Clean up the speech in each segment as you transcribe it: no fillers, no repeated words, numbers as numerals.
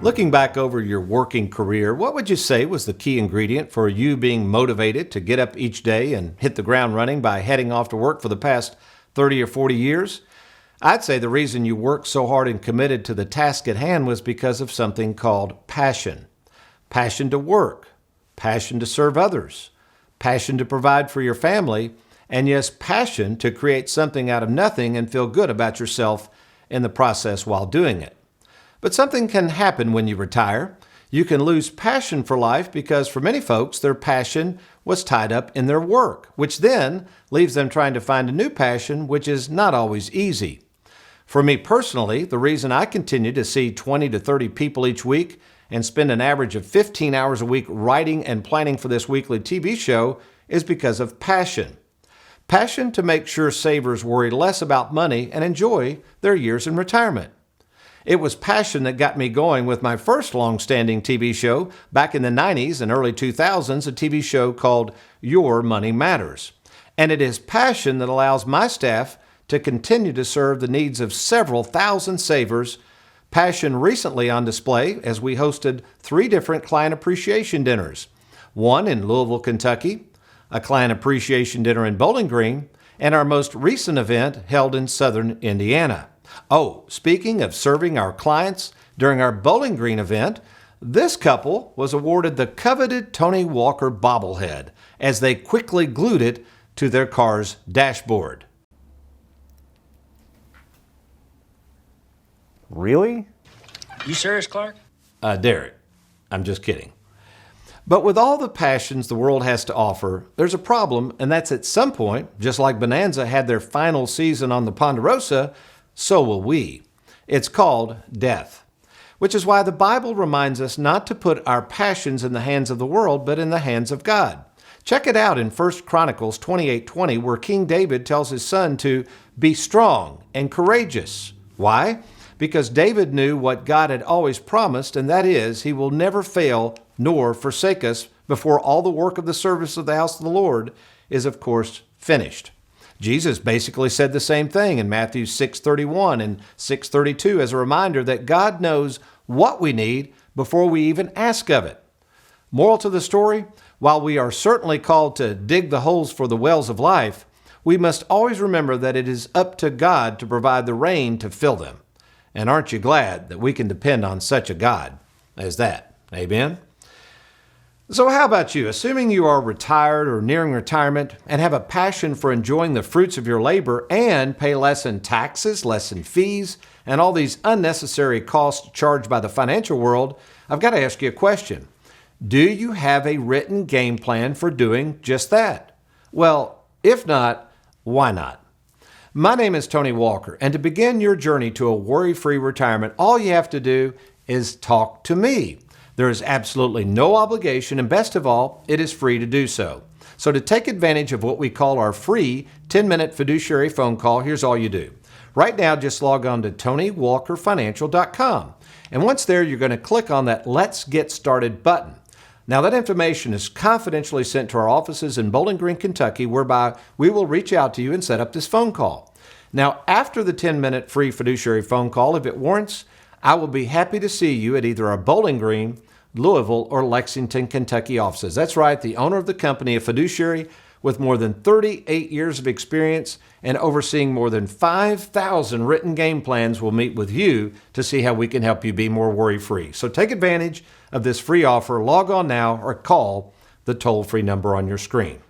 Looking back over your working career, what would you say was the key ingredient for you being motivated to get up each day and hit the ground running by heading off to work for the past 30 or 40 years? I'd say the reason you worked so hard and committed to the task at hand was because of something called passion. Passion to work, passion to serve others, passion to provide for your family, and yes, passion to create something out of nothing and feel good about yourself in the process while doing it. But something can happen when you retire. You can lose passion for life because for many folks, their passion was tied up in their work, which then leaves them trying to find a new passion, which is not always easy. For me personally, the reason I continue to see 20 to 30 people each week and spend an average of 15 hours a week writing and planning for this weekly TV show is because of passion. Passion to make sure savers worry less about money and enjoy their years in retirement. It was passion that got me going with my first long-standing TV show back in the 90s and early 2000s, a TV show called Your Money Matters. And it is passion that allows my staff to continue to serve the needs of several thousand savers. Passion recently on display as we hosted 3 different client appreciation dinners. One in Louisville, Kentucky, a client appreciation dinner in Bowling Green, and our most recent event held in Southern Indiana. Oh, speaking of serving our clients, during our Bowling Green event, this couple was awarded the coveted Tony Walker bobblehead as they quickly glued it to their car's dashboard. Really? You serious, Clark? Derek, I'm just kidding. But with all the passions the world has to offer, there's a problem, and that's at some point, just like Bonanza had their final season on the Ponderosa, so will we. It's called death, which is why the Bible reminds us not to put our passions in the hands of the world, but in the hands of God. Check it out in 1 Chronicles 28:20, where King David tells his son to be strong and courageous. Why? Because David knew what God had always promised, and that is, he will never fail nor forsake us before all the work of the service of the house of the Lord is, of course, finished. Jesus basically said the same thing in Matthew 6:31 and 6:32 as a reminder that God knows what we need before we even ask of it. Moral to the story, while we are certainly called to dig the holes for the wells of life, we must always remember that it is up to God to provide the rain to fill them. And aren't you glad that we can depend on such a God as that? Amen? So how about you? Assuming you are retired or nearing retirement and have a passion for enjoying the fruits of your labor and pay less in taxes, less in fees, and all these unnecessary costs charged by the financial world, I've got to ask you a question. Do you have a written game plan for doing just that? Well, if not, why not? My name is Tony Walker, and to begin your journey to a worry-free retirement, all you have to do is talk to me. There is absolutely no obligation, and best of all, it is free to do so. So to take advantage of what we call our free 10-minute fiduciary phone call, here's all you do. Right now, just log on to TonyWalkerFinancial.com. And once there, you're going to click on that Let's Get Started button. Now, that information is confidentially sent to our offices in Bowling Green, Kentucky, whereby we will reach out to you and set up this phone call. Now, after the 10-minute free fiduciary phone call, if it warrants, I will be happy to see you at either our Bowling Green, Louisville, or Lexington, Kentucky offices. That's right, the owner of the company, a fiduciary with more than 38 years of experience and overseeing more than 5,000 written game plans, will meet with you to see how we can help you be more worry-free. So take advantage of this free offer. Log on now or call the toll-free number on your screen.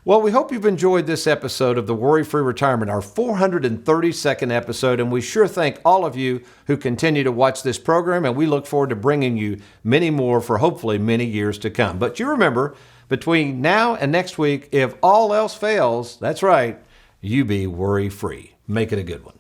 Well, we hope you've enjoyed this episode of the Worry-Free Retirement, our 432nd episode, and we sure thank all of you who continue to watch this program, and we look forward to bringing you many more for hopefully many years to come. But you remember, between now and next week, if all else fails, that's right, you be worry-free. Make it a good one.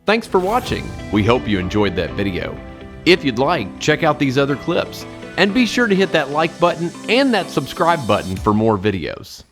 Thanks for watching. We hope you enjoyed that video. If you'd like, check out these other clips. And be sure to hit that like button and that subscribe button for more videos.